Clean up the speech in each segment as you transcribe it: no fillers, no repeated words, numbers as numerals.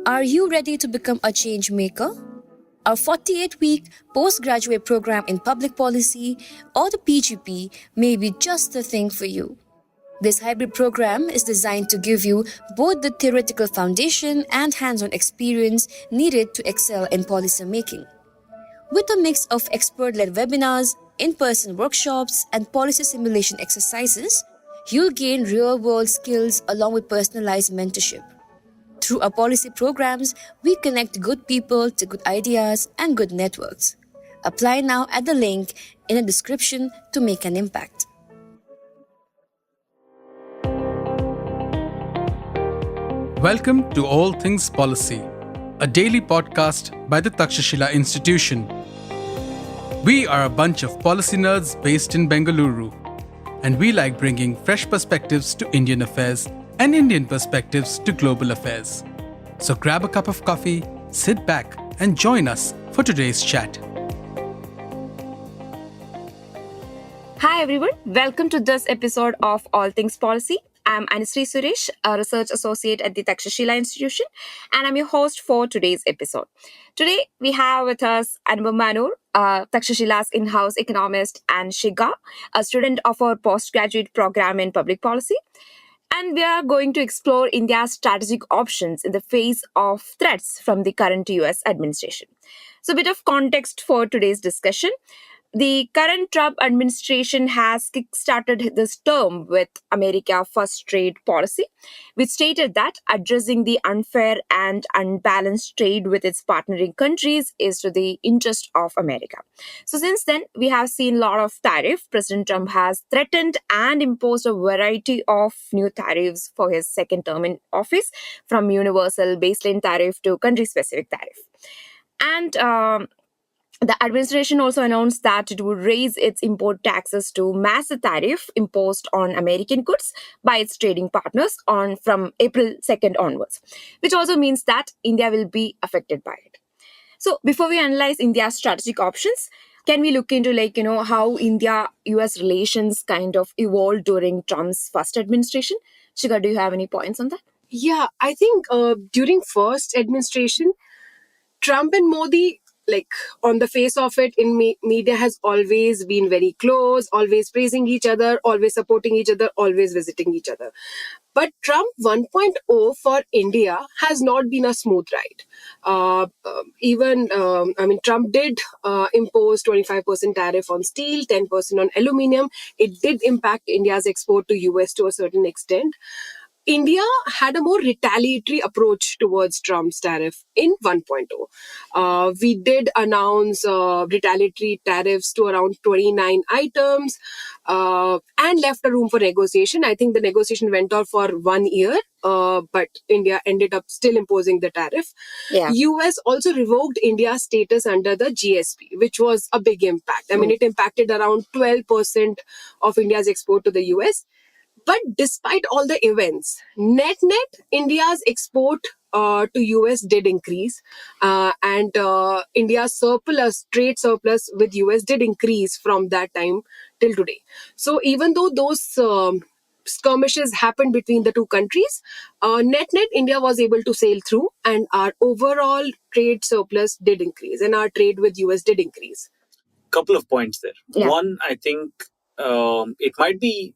Are you ready to become a change maker? Our 48-week postgraduate program in public policy or the PGP may be just the thing for you. This hybrid program is designed to give you both the theoretical foundation and hands-on experience needed to excel in policy making. With a mix of expert-led webinars, in-person workshops, and policy simulation exercises, you'll gain real-world skills along with personalized mentorship. Through our policy programs, we connect good people to good ideas and good networks. Apply now at the link in the description to make an impact. Welcome to All Things Policy, a daily podcast by the Takshashila Institution. We are a bunch of policy nerds based in Bengaluru, and we like bringing fresh perspectives to Indian affairs and Indian perspectives to global affairs. So grab a cup of coffee, sit back, and join us for today's chat. Hi everyone, welcome to this episode of All Things Policy. I'm Anisree Suresh, a research associate at the Takshashila Institution, and I'm your host for today's episode. Today, we have with us Anupam Manur, Takshashila's in-house economist, and Shikha, a student of our postgraduate program in public policy. And we are going to explore India's strategic options in the face of threats from the current US administration. So, a bit of context for today's discussion. The current Trump administration has kickstarted this term with America First trade policy, which stated that addressing the unfair and unbalanced trade with its partnering countries is to the interest of America. So since then, we have seen a lot of tariff. President Trump has threatened and imposed a variety of new tariffs for his second term in office, from universal baseline tariff to country-specific tariff. And the administration also announced that it would raise its import taxes to match the tariff imposed on American goods by its trading partners from April 2nd onwards, which also means that India will be affected by it. So before we analyze India's strategic options, can we look into how India-US relations kind of evolved during Trump's first administration? Shikha, do you have any points on that? Yeah, I think during first administration, Trump and Modi, on the face of it, in media has always been very close, always praising each other, always supporting each other, always visiting each other. But Trump 1.0 for India has not been a smooth ride. Trump did impose 25% tariff on steel, 10% on aluminium. It did impact India's export to US to a certain extent. India had a more retaliatory approach towards Trump's tariff in 1.0. We did announce retaliatory tariffs to around 29 items and left a room for negotiation. I think the negotiation went on for 1 year, but India ended up still imposing the tariff. Yeah. US also revoked India's status under the GSP, which was a big impact. It impacted around 12% of India's export to the US. But despite all the events, net, India's export to US did increase, and India's trade surplus with US did increase from that time till today. So even though those skirmishes happened between the two countries, net, India was able to sail through, and our overall trade surplus did increase, and our trade with US did increase. Couple of points there. Yeah. One, I think it might be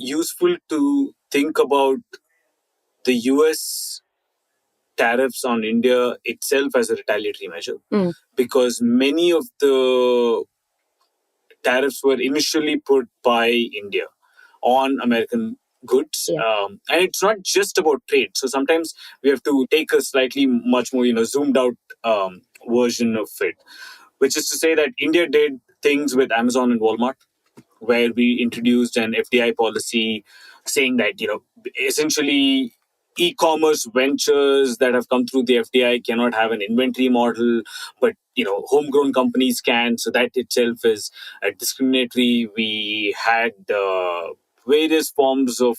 useful to think about the US tariffs on India itself as a retaliatory measure, because many of the tariffs were initially put by India on American goods. Yeah. And it's not just about trade. So sometimes we have to take a slightly much more zoomed out version of it, which is to say that India did things with Amazon and Walmart, where we introduced an FDI policy saying that, essentially e-commerce ventures that have come through the FDI cannot have an inventory model, but, homegrown companies can. So that itself is discriminatory. We had various forms of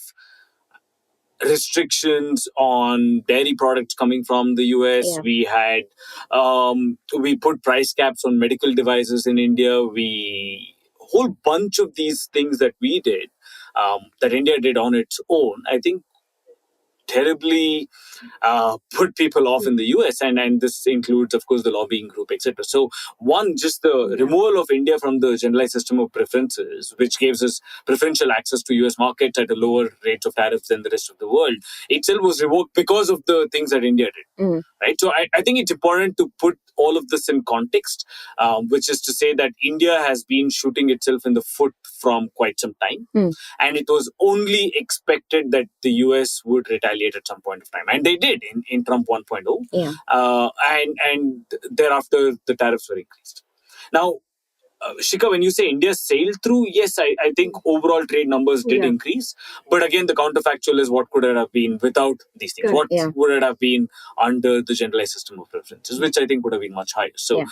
restrictions on dairy products coming from the US. Yeah. We had, we put price caps on medical devices in India. Whole bunch of these things that we did, that India did on its own, I think terribly put people off in the US, and this includes, of course, the lobbying group, etc. So, one, just the removal of India from the generalized system of preferences, which gives us preferential access to US markets at a lower rate of tariffs than the rest of the world, itself was revoked because of the things that India did. Right? So, I think it's important to put all of this in context, which is to say that India has been shooting itself in the foot from quite some time. And it was only expected that the US would retaliate at some point of time. And they did in Trump 1.0. And thereafter, the tariffs were increased. Now, Shikha, when you say India sailed through, yes, I think overall trade numbers did increase. But again, the counterfactual is what could it have been without these things? What would it have been under the generalized system of preferences, which I think would have been much higher. So,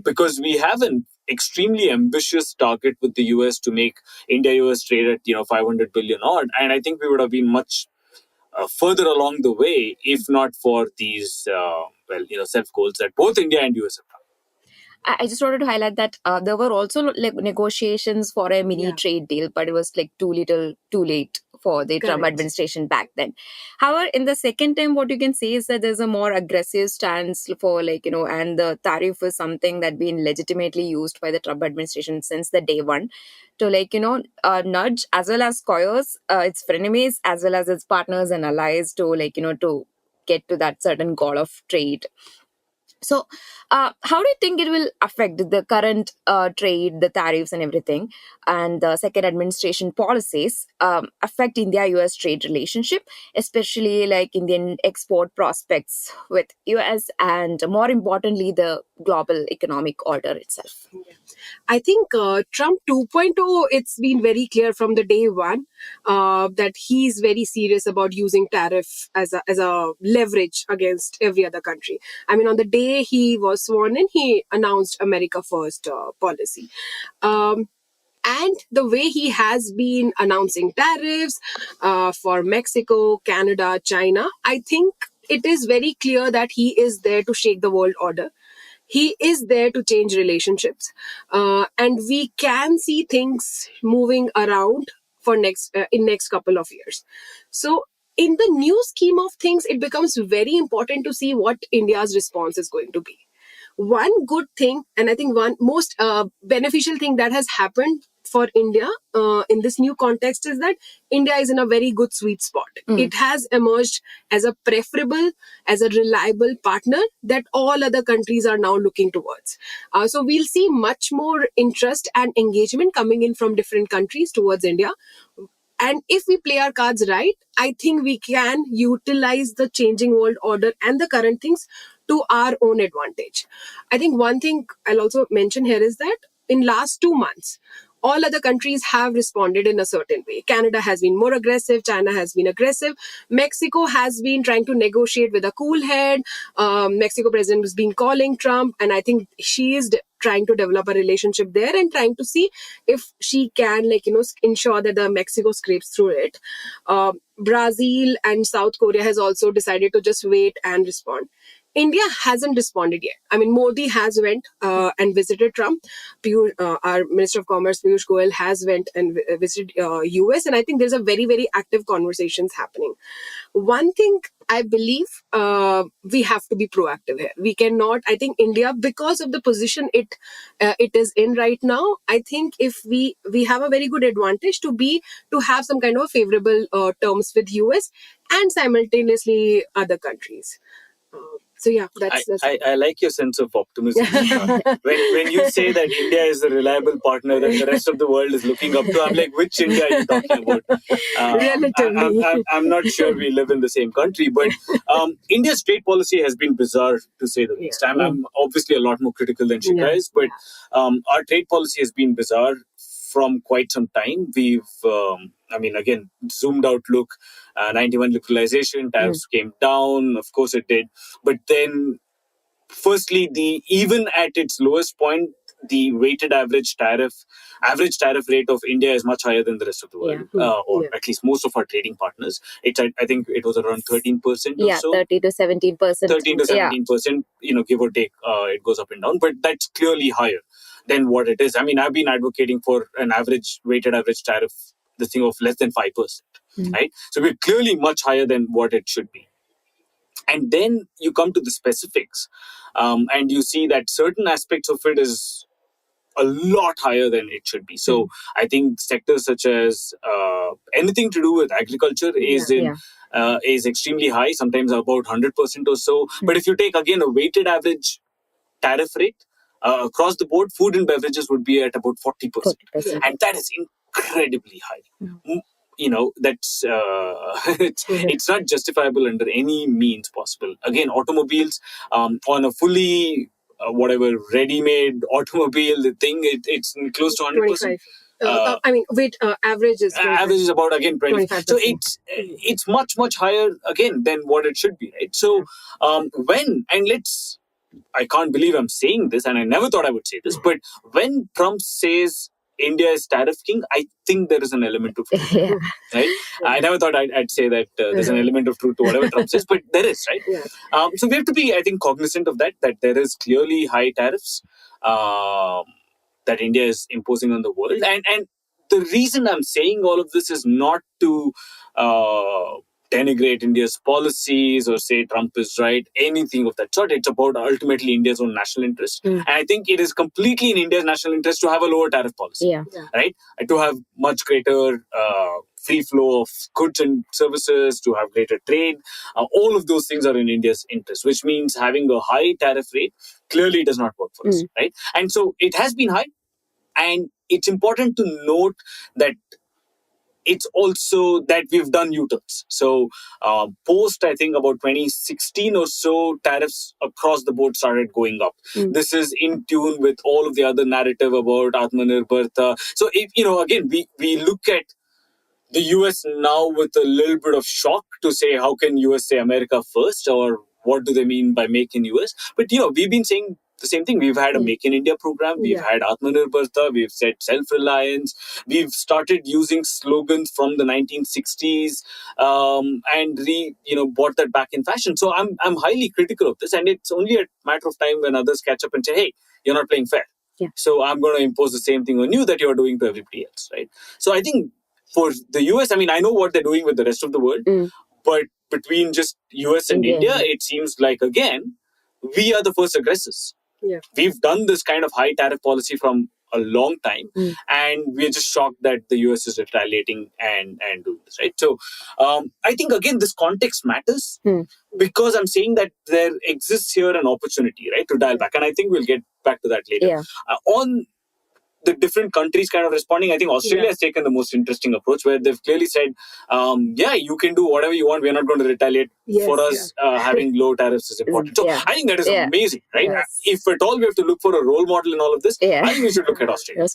because we have an extremely ambitious target with the US to make India-US trade at 500 billion odd, and I think we would have been much further along the way if not for these self goals that both India and US have done. I just wanted to highlight that there were also like negotiations for a mini trade deal, but it was like too little, too late for the Trump administration back then. However, in the second time, what you can say is that there's a more aggressive stance for and the tariff is something that been legitimately used by the Trump administration since the day one to nudge as well as coerce its frenemies as well as its partners and allies to to get to that certain goal of trade. So, how do you think it will affect the current trade, the tariffs and everything, and the second administration policies affect India-US trade relationship, especially like Indian export prospects with US and more importantly, the global economic order itself? I think Trump 2.0, it's been very clear from the day one that he's very serious about using tariff as a leverage against every other country. I mean, on the day he was sworn in, he announced America First policy. And the way he has been announcing tariffs for Mexico, Canada, China, I think it is very clear that he is there to shake the world order. He is there to change relationships, and we can see things moving around for next couple of years. So, in the new scheme of things, it becomes very important to see what India's response is going to be. One good thing, and I think one most beneficial thing that has happened for India in this new context is that India is in a very good sweet spot. It has emerged as a preferable, as a reliable partner that all other countries are now looking towards. So we'll see much more interest and engagement coming in from different countries towards India. And if we play our cards right, I think we can utilize the changing world order and the current things to our own advantage. I think one thing I'll also mention here is that in last 2 months, all other countries have responded in a certain way. Canada has been more aggressive. China has been aggressive. Mexico has been trying to negotiate with a cool head. Mexico president has been calling Trump, and I think she is trying to develop a relationship there and trying to see if she can, ensure that the Mexico scrapes through it. Brazil and South Korea has also decided to just wait and respond. India hasn't responded yet. I mean, Modi has went and visited Trump. Our Minister of Commerce, Piyush Goyal, has went and visited US. And I think there's a very, very active conversations happening. One thing I believe we have to be proactive here. We cannot, I think India, because of the position it is in right now, I think if we have a very good advantage to have some kind of favorable terms with US and simultaneously other countries. So yeah, that's I like your sense of optimism. When you say that India is a reliable partner that the rest of the world is looking up to, I'm like, which India are you talking about? Relatively. I'm not sure we live in the same country, but India's trade policy has been bizarre, to say the least. I'm obviously a lot more critical than Shikha is, but our trade policy has been bizarre from quite some time. We've, again, zoomed out look, 91 liberalization, tariffs came down, of course it did. But then, firstly, even at its lowest point, the weighted average tariff rate of India is much higher than the rest of the world, or at least most of our trading partners. I think it was around 13% or so. 30 to 17%. 13 to 17%, give or take, it goes up and down. But that's clearly higher than what it is. I mean, I've been advocating for an weighted average tariff, this thing of less than 5%, right? So we're clearly much higher than what it should be. And then you come to the specifics, and you see that certain aspects of it is a lot higher than it should be. So I think sectors such as anything to do with agriculture is extremely high, sometimes about 100% or so. But if you take again a weighted average tariff rate across the board, food and beverages would be at about 40%. And that is incredibly high. That's it's not justifiable under any means possible. Again, automobiles, on a fully ready-made automobile, the thing it's close to 100%. Average is 25. Average is about again 25%. So it's much higher again than what it should be, right? So I can't believe I'm saying this, and I never thought I would say this, but when Trump says India is tariff king, I think there is an element of truth. Right? I never thought I'd say that there's an element of truth to whatever Trump says, but there is, right? So we have to be, I think, cognizant of that there is clearly high tariffs that India is imposing on the world. And the reason I'm saying all of this is not to denigrate India's policies or say Trump is right, anything of that sort. It's about ultimately India's own national interest. And I think it is completely in India's national interest to have a lower tariff policy, right? And to have much greater free flow of goods and services, to have greater trade. All of those things are in India's interest, which means having a high tariff rate clearly does not work for us, right? And so it has been high. And it's important to note that it's also that we've done U-turns. So post, I think, about 2016 or so, tariffs across the board started going up. This is in tune with all of the other narrative about Atmanirbharta. So, again, we look at the US now with a little bit of shock to say, how can US say America first? Or what do they mean by make in US? But, we've been saying the same thing. We've had a Make in India program. We've had Atmanirbharta. We've said self-reliance. We've started using slogans from the 1960s and brought that back in fashion. So I'm highly critical of this. And it's only a matter of time when others catch up and say, hey, you're not playing fair. So I'm going to impose the same thing on you that you're doing to everybody else, right? So I think for the US, I mean, I know what they're doing with the rest of the world, but between just US and India, it seems like, again, we are the first aggressors. We've done this kind of high tariff policy from a long time, and we're just shocked that the US is retaliating and doing this, right? So I think, again, this context matters because I'm saying that there exists here an opportunity, right, to dial back. And I think we'll get back to that later. On the different countries kind of responding, I think Australia has taken the most interesting approach where they've clearly said, you can do whatever you want. We're not going to retaliate. For us, having low tariffs is important. So I think that is amazing, right? If at all we have to look for a role model in all of this, I think we should look at Australia.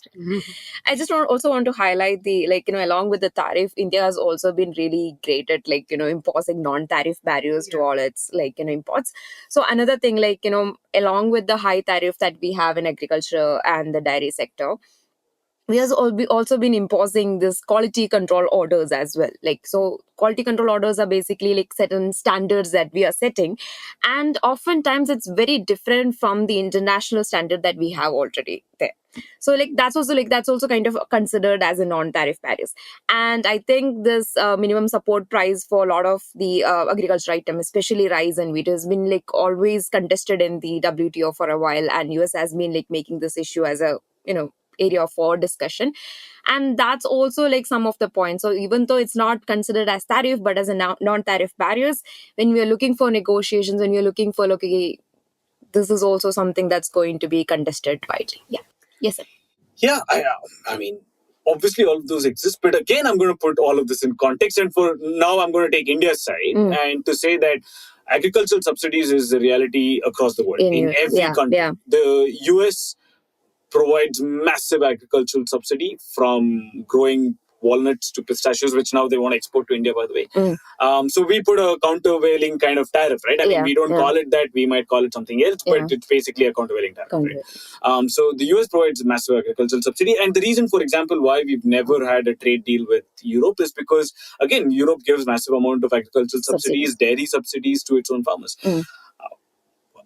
I just want to highlight along with the tariff, India has also been really great at imposing non-tariff barriers to all its imports. So another thing, along with the high tariff that we have in agriculture and the dairy sector, we have also been imposing this quality control orders as well. So quality control orders are basically certain standards that we are setting. And oftentimes it's very different from the international standard that we have already there. So that's also kind of considered as a non-tariff barriers. And I think this minimum support price for a lot of the agriculture item, especially rice and wheat, has been always contested in the WTO for a while. And US has been making this issue as a, area for discussion. And that's also some of the points. So even though it's not considered as tariff, but as a non-tariff barriers, when we are looking for negotiations, when you're looking for, this is also something that's going to be contested widely. Yes, sir. I mean, obviously all of those exist, but again, I'm going to put all of this in context. And for now, I'm going to take India's side and to say that agricultural subsidies is the reality across the world, in every country. The US provides massive agricultural subsidy from growing walnuts to pistachios, which now they want to export to India, by the way. So we put a countervailing kind of tariff, right? I mean, we don't call it that. We might call it something else, but it's basically a countervailing tariff, right? So the US provides massive agricultural subsidy. And the reason, for example, why we've never had a trade deal with Europe is because, again, Europe gives massive amount of agricultural subsidies, dairy subsidies to its own farmers.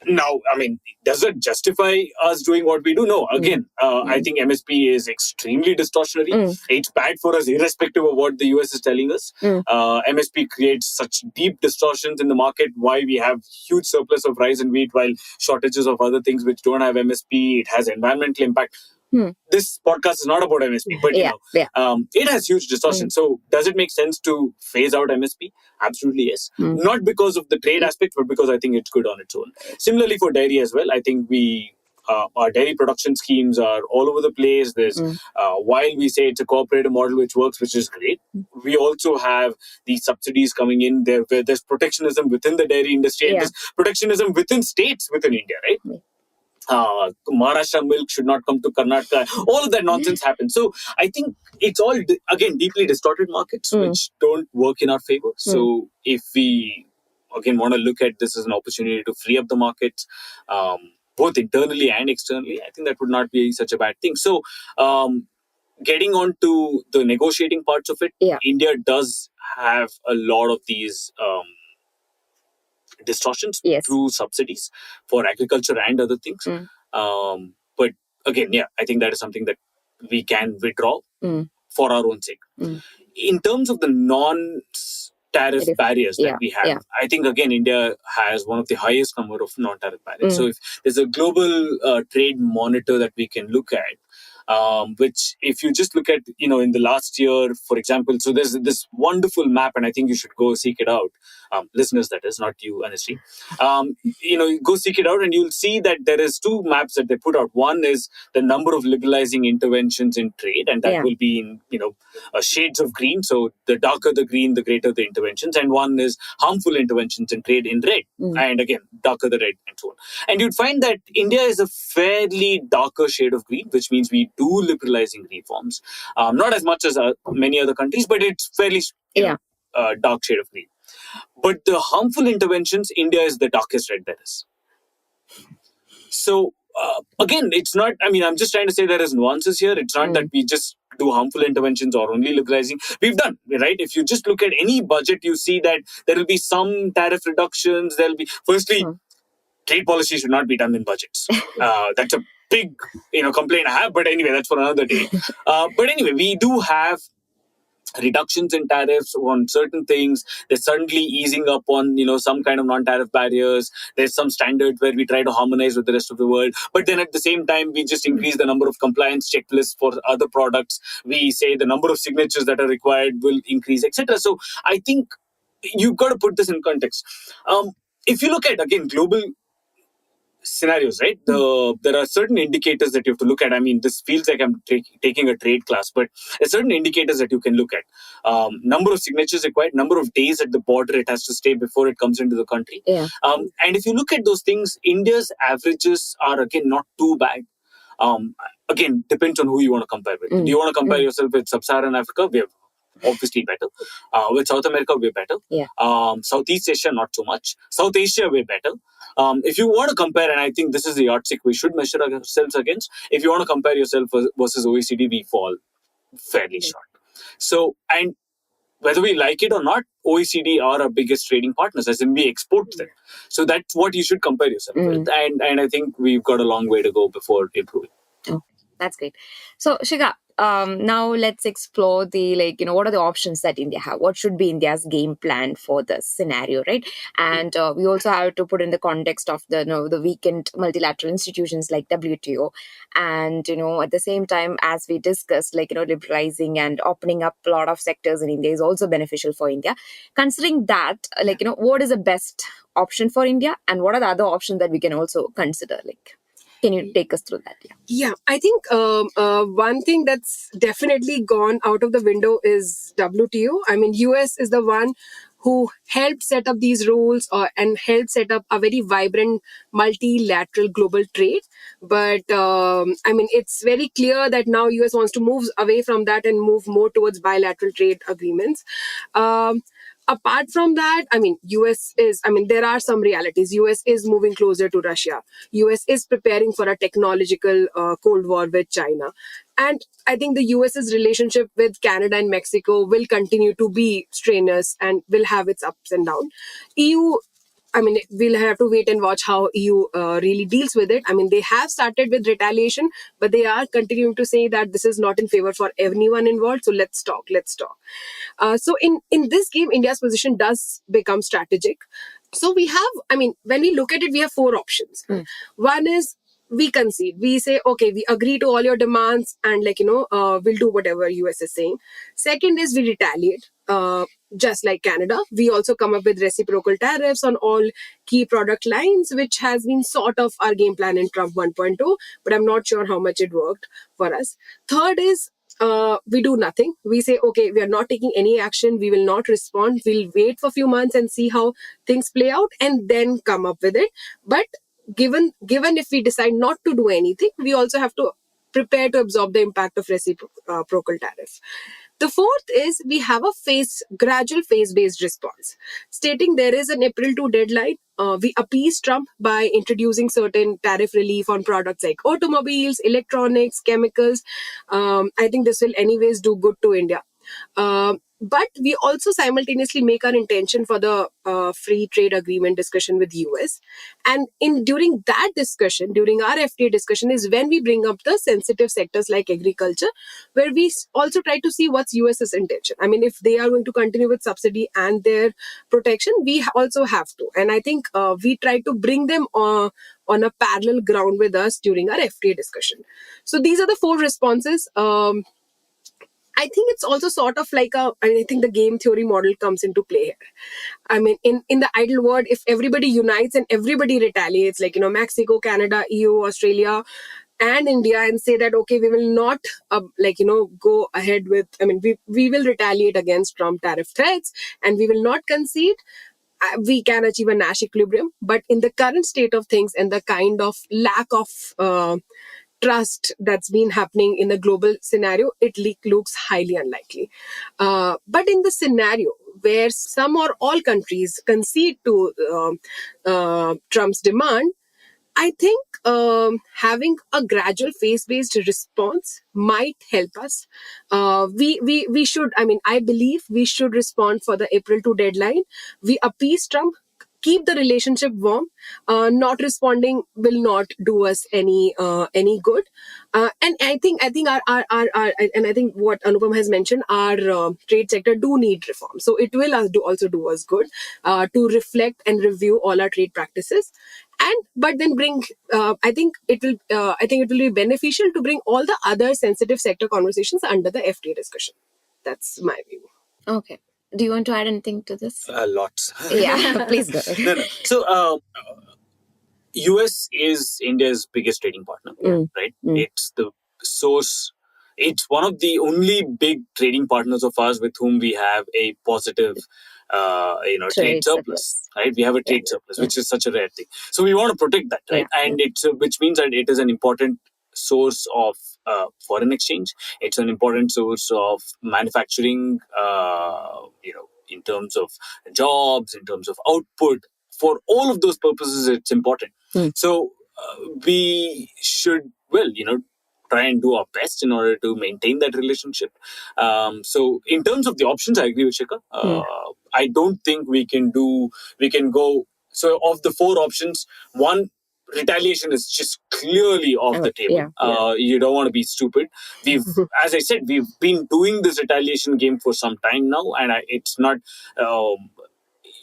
Now, I mean, does it justify us doing what we do? No. Again, I think MSP is extremely distortionary. It's bad for us, irrespective of what the US is telling us. MSP creates such deep distortions in the market. Why we have huge surplus of rice and wheat, while shortages of other things which don't have MSP. It has environmental impact. This podcast is not about MSP, but it has huge distortion. So, does it make sense to phase out MSP? Absolutely yes. Not because of the trade aspect, but because I think it's good on its own. Similarly for dairy as well, I think our dairy production schemes are all over the place. There's while we say it's a cooperative model which works, which is great, we also have these subsidies coming in there where there's protectionism within the dairy industry and there's protectionism within states within India, right? Maharashtra milk should not come to Karnataka. All of that nonsense happens. So I think it's all, again, deeply distorted markets which don't work in our favor. So if we, again, want to look at this as an opportunity to free up the markets, both internally and externally, I think that would not be such a bad thing. So getting on to the negotiating parts of it, India does have a lot of these distortions through subsidies for agriculture and other things. But again, I think that is something that we can withdraw for our own sake. In terms of the non-tariff barriers that we have, I think again India has one of the highest number of non-tariff barriers. So if there's a global trade monitor that we can look at, which if you just look at, in the last year, for example, so there's this wonderful map, and I think you should go seek it out. Listeners, that is, not you, Anisree. Go seek it out and you'll see that there is two maps that they put out. One is the number of liberalizing interventions in trade, and that will be in, shades of green. So the darker the green, the greater the interventions. And one is harmful interventions in trade in red. And again, darker the red and so on. And you'd find that India is a fairly darker shade of green, which means we do liberalizing reforms. Not as much as many other countries, but it's fairly dark shade of green. But the harmful interventions, India is the darkest red there is. So again, it's not, I'm just trying to say there is nuances here. It's not that we just do harmful interventions or only liberalizing. We've done, right? If you just look at any budget, you see that there will be some tariff reductions. There'll be, firstly, trade policy should not be done in budgets. That's a big, complaint I have. But anyway, that's for another day. But anyway, we do have reductions in tariffs on certain things. There's suddenly easing up on, some kind of non-tariff barriers. There's some standards where we try to harmonize with the rest of the world. But then at the same time, we just increase the number of compliance checklists for other products. We say the number of signatures that are required will increase, etc. So I think you've got to put this in context. If you look at, again, global scenarios, right? There are certain indicators that you have to look at. This feels like I'm taking a trade class, but there are certain indicators that you can look at. Number of signatures required, number of days at the border it has to stay before it comes into the country. And if you look at those things, India's averages are, again, not too bad. Again, depends on who you want to compare with. Do you want to compare yourself with Sub-Saharan Africa? We're obviously better. With South America, we're better. Southeast Asia, not so much. South Asia, we're better. If you want to compare, and I think this is the yardstick we should measure ourselves against, if you want to compare yourself versus OECD, we fall fairly short. So, and whether we like it or not, OECD are our biggest trading partners, as in we export them. So that's what you should compare yourself with. And I think we've got a long way to go before improving. Oh, that's great. So, Shikha, now let's explore the, what are the options that India have? What should be India's game plan for this scenario, right? And we also have to put in the context of the weakened multilateral institutions like WTO. And, at the same time, as we discussed, liberalizing and opening up a lot of sectors in India is also beneficial for India. Considering that, what is the best option for India? And what are the other options that we can also consider, Can you take us through that? Yeah, I think one thing that's definitely gone out of the window is WTO. US is the one who helped set up these rules and helped set up a very vibrant multilateral global trade. But it's very clear that now US wants to move away from that and move more towards bilateral trade agreements. Apart from that, there are some realities. US is moving closer to Russia. US is preparing for a technological Cold War with China. And I think the US's relationship with Canada and Mexico will continue to be strenuous and will have its ups and downs. EU I mean, we'll have to wait and watch how EU really deals with it. I mean, they have started with retaliation, but they are continuing to say that this is not in favor for anyone involved. So let's talk. Let's talk. So in this game, India's position does become strategic. So we have, I mean, when we look at it, we have four options. One is we concede. We say, okay, we agree to all your demands and we'll do whatever US is saying. Second is we retaliate. Just like Canada, we also come up with reciprocal tariffs on all key product lines, which has been sort of our game plan in Trump 1.0, but I'm not sure how much it worked for us. Third is we do nothing. We say, okay, we are not taking any action. We will not respond. We'll wait for a few months and see how things play out and then come up with it. But given if we decide not to do anything, we also have to prepare to absorb the impact of reciprocal tariff. The fourth is we have a gradual phase-based response, stating there is an April 2 deadline. We appease Trump by introducing certain tariff relief on products like automobiles, electronics, chemicals. I think this will anyways do good to India. But we also simultaneously make our intention for the free trade agreement discussion with US. And during that discussion, during our FTA discussion, is when we bring up the sensitive sectors like agriculture, where we also try to see what's US's intention. I mean, if they are going to continue with subsidy and their protection, we also have to. And I think we try to bring them on a parallel ground with us during our FTA discussion. So these are the four responses. I think it's also sort of like I think the game theory model comes into play here. I mean, in the ideal world, if everybody unites and everybody retaliates, like, Mexico, Canada, EU, Australia, and India, and say that, okay, we will not, go ahead with, I mean, we will retaliate against Trump tariff threats and we will not concede, we can achieve a Nash equilibrium. But in the current state of things and the kind of lack of trust that's been happening in the global scenario, it looks highly unlikely. But in the scenario where some or all countries concede to Trump's demand, I think having a gradual phase-based response might help us. We should, I mean, I believe we should respond for the April 2 deadline. We appease Trump, keep the relationship warm. Not responding will not do us any good. And I think our and I think what Anupam has mentioned, our trade sector do need reform. So it will also do us good to reflect and review all our trade practices. But then bring. I think it will be beneficial to bring all the other sensitive sector conversations under the FTA discussion. That's my view. Okay. Do you want to add anything to this? Lots. Yeah, please go. No. So, US is India's biggest trading partner, right? It's the source. It's one of the only big trading partners of ours with whom we have a positive, trade surplus, right? We have a trade surplus, which is such a rare thing. So we want to protect that, right? And it's which means that it is an important source of foreign exchange. It's an important source of manufacturing, in terms of jobs, in terms of output. For all of those purposes, it's important. So we should, try and do our best in order to maintain that relationship. So in terms of the options, I agree with Shikha. I don't think we can go. So of the four options, one, retaliation is just clearly off the table. You don't want to be stupid. As I said, we've been doing this retaliation game for some time now, and it's not.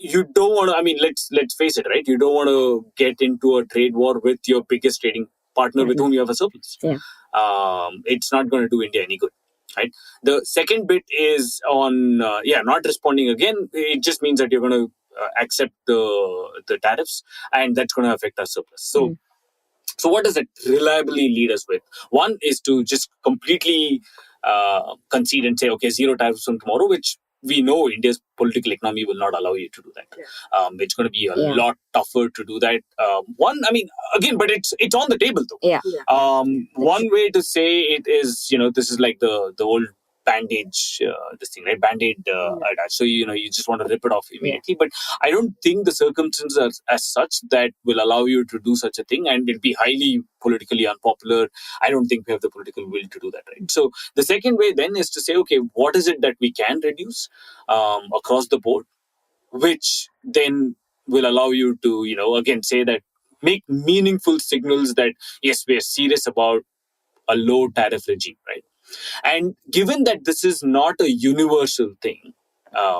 You don't want to. I mean, let's face it, right? You don't want to get into a trade war with your biggest trading partner with whom you have a surplus. It's not going to do India any good, right? The second bit is on not responding again. It just means that you're going to accept the tariffs, and that's going to affect our surplus. So what does it reliably lead us with? One is to just completely concede and say, okay, zero tariffs from tomorrow, which we know India's political economy will not allow you to do that. It's going to be a lot tougher to do that. But it's on the table though. One way to say it is, this is like the old bandage, this thing, right? Band-aid attached. So, you just want to rip it off immediately. But I don't think the circumstances are as such that will allow you to do such a thing, and it'll be highly politically unpopular. I don't think we have the political will to do that, right? So the second way then is to say, okay, what is it that we can reduce across the board, which then will allow you to, again say that, make meaningful signals that yes, we are serious about a low tariff regime, right? And given that this is not a universal thing,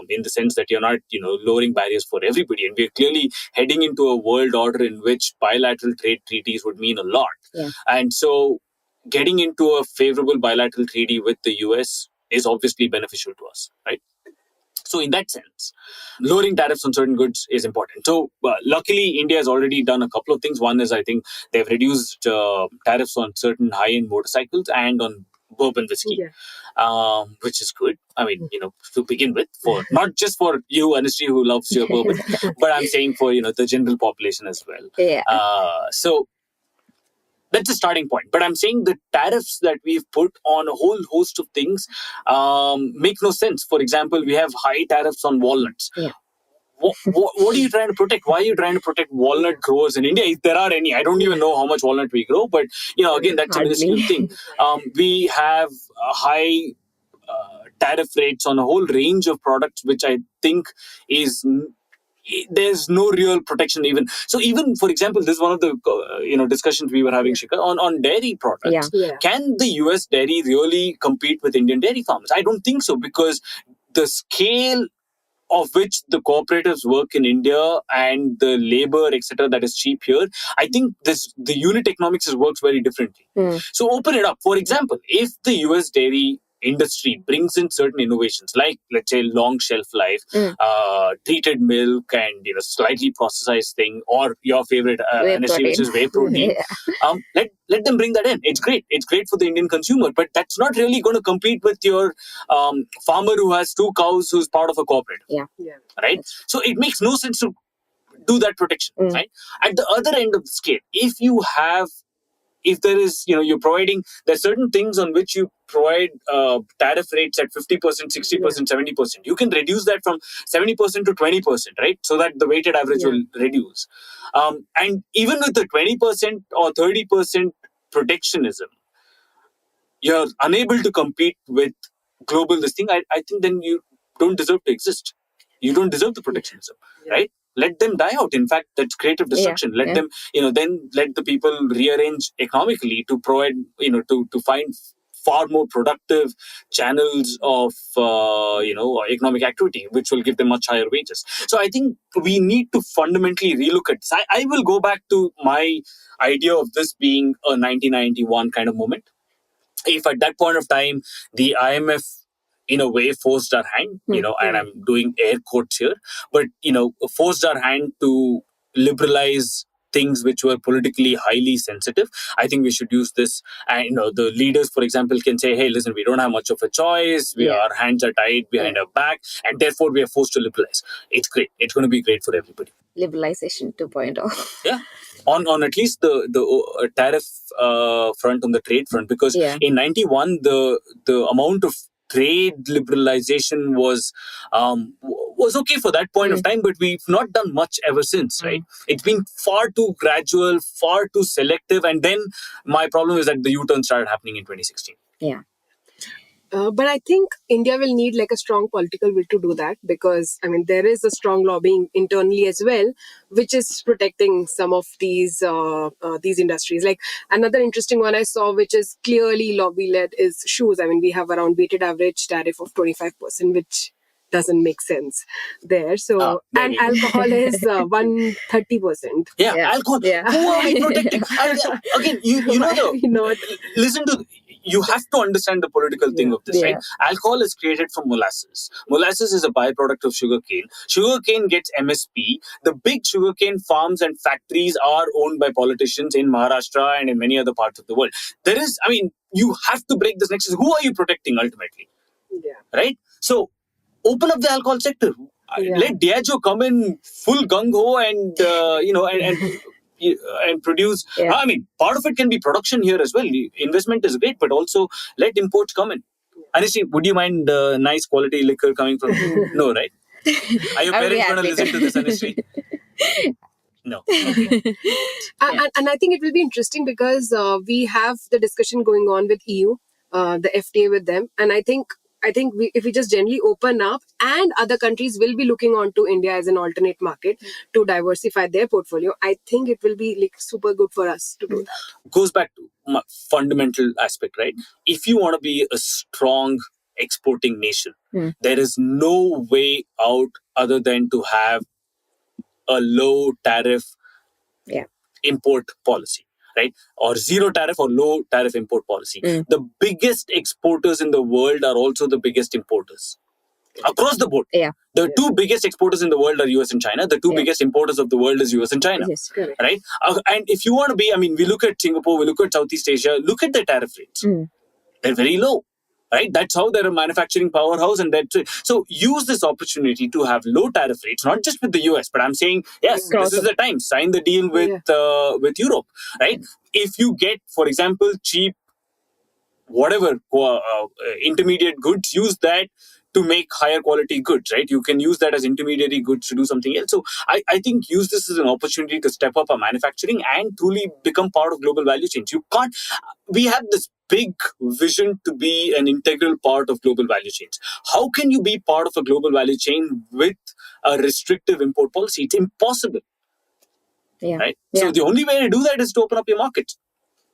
in the sense that you're not, lowering barriers for everybody, and we're clearly heading into a world order in which bilateral trade treaties would mean a lot. Yeah. And so, getting into a favorable bilateral treaty with the US is obviously beneficial to us, right? So in that sense, lowering tariffs on certain goods is important. So luckily, India has already done a couple of things. One is, I think, they've reduced tariffs on certain high-end motorcycles and on bourbon whiskey, which is good. I mean, to begin with, for not just for you, Anisree, who loves your bourbon, but I'm saying for, the general population as well. Yeah. So that's a starting point. But I'm saying the tariffs that we've put on a whole host of things make no sense. For example, we have high tariffs on walnuts. Yeah. What are you trying to protect? Why are you trying to protect walnut growers in India? If there are any, I don't even know how much walnut we grow, but again, that's a minuscule thing. We have high tariff rates on a whole range of products, which I think is, there's no real protection even. So even, for example, this is one of the discussions we were having, Shikha, on dairy products. Can the US dairy really compete with Indian dairy farmers? I don't think so, because the scale of which the cooperatives work in India and the labor, etc., that is cheap here, I think the unit economics works very differently. So open it up. For example, if the US dairy industry brings in certain innovations like, let's say, long shelf life, treated milk, and slightly processed thing, or your favorite Anisree, which is whey protein, let them bring that in. It's great. It's great for the Indian consumer, but that's not really going to compete with your farmer who has 2 cows who's part of a cooperative. Right? So it makes no sense to do that protection. Right? At the other end of the scale, if there is, you're providing, there's certain things on which you provide tariff rates at 50%, 60%, 70%. You can reduce that from 70% to 20%, right? So that the weighted average will reduce. And even with the 20% or 30% protectionism, you're unable to compete with global this thing. I think then you don't deserve to exist. You don't deserve the protectionism, right? Let them die out. In fact, that's creative destruction. Let them, then let the people rearrange economically to provide, to find far more productive channels of, economic activity, which will give them much higher wages. So I think we need to fundamentally relook at this. I will go back to my idea of this being a 1991 kind of moment. If at that point of time, the IMF, in a way, forced our hand, and I'm doing air quotes here, but, forced our hand to liberalize things which were politically highly sensitive. I think we should use this. And, the leaders, for example, can say, hey, listen, we don't have much of a choice. Our hands are tied behind our back, and therefore we are forced to liberalize. It's great. It's going to be great for everybody. Liberalization 2.0. Yeah. On at least the tariff front, on the trade front, because in 91 the amount of trade liberalization was okay for that point of time, but we've not done much ever since, right? It's been far too gradual, far too selective, and then my problem is that the U-turn started happening in 2016. Yeah. But I think India will need like a strong political will to do that, because there is a strong lobbying internally as well, which is protecting some of these industries. Like another interesting one I saw, which is clearly lobby led, is shoes. We have around weighted average tariff of 25%, which doesn't make sense there. So and alcohol is 130%. Alcohol. Who are we protecting? Again, listen to. You have to understand the political thing of this, right? Alcohol is created from molasses. Molasses is a byproduct of sugarcane. Sugarcane gets MSP. The big sugarcane farms and factories are owned by politicians in Maharashtra and in many other parts of the world. There is, you have to break this nexus. Who are you protecting ultimately? Right? So, open up the alcohol sector. Let Diageo come in full gung-ho and, and produce. Part of it can be production here as well. Investment is great, but also let imports come in. Anisree, would you mind nice quality liquor coming from? No, right? Are your parents going to listen to this, Anisree? No. And I think it will be interesting because we have the discussion going on with EU, the FTA with them, and I think I think if we just generally open up, and other countries will be looking on to India as an alternate market to diversify their portfolio, I think it will be like super good for us to do that. Goes back to my fundamental aspect, right? If you want to be a strong exporting nation, there is no way out other than to have a low tariff import policy, right? Or zero tariff or low tariff import policy. The biggest exporters in the world are also the biggest importers across the board. The two biggest exporters in the world are US and China. The two biggest importers of the world is US and China. Yes, correct. Right? And if you want to be, I mean, we look at Singapore, we look at Southeast Asia, look at their tariff rates. They're very low. Right? That's how they're a manufacturing powerhouse. And that's it. So use this opportunity to have low tariff rates, not just with the US, but I'm saying, yes, this is the time. Sign the deal with Europe. Right? If you get, for example, cheap, whatever, intermediate goods, use that to make higher quality goods, right? You can use that as intermediary goods to do something else. So I think use this as an opportunity to step up our manufacturing and truly become part of global value chains. We have this big vision to be an integral part of global value chains. How can you be part of a global value chain with a restrictive import policy? It's impossible. Right? So the only way to do that is to open up your markets.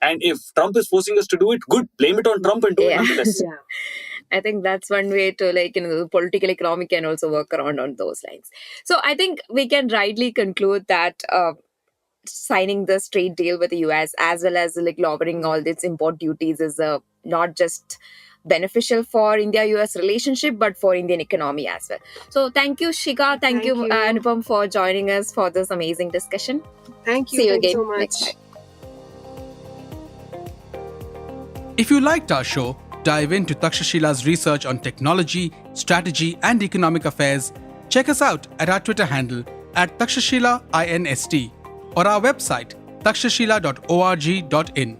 And if Trump is forcing us to do it, good. Blame it on Trump and do it nonetheless. I think that's one way to, like, the political economy can also work around on those lines. So I think we can rightly conclude that signing this trade deal with the US as well as like lowering all its import duties is not just beneficial for India-US relationship, but for Indian economy as well. So thank you, Shikha. Thank you, Anupam, for joining us for this amazing discussion. Thank you. See you Thank again so much. next time. If you liked our show, dive into Takshashila's research on technology, strategy, and economic affairs. Check us out at our Twitter handle @Takshashila INST or our website takshashila.org.in.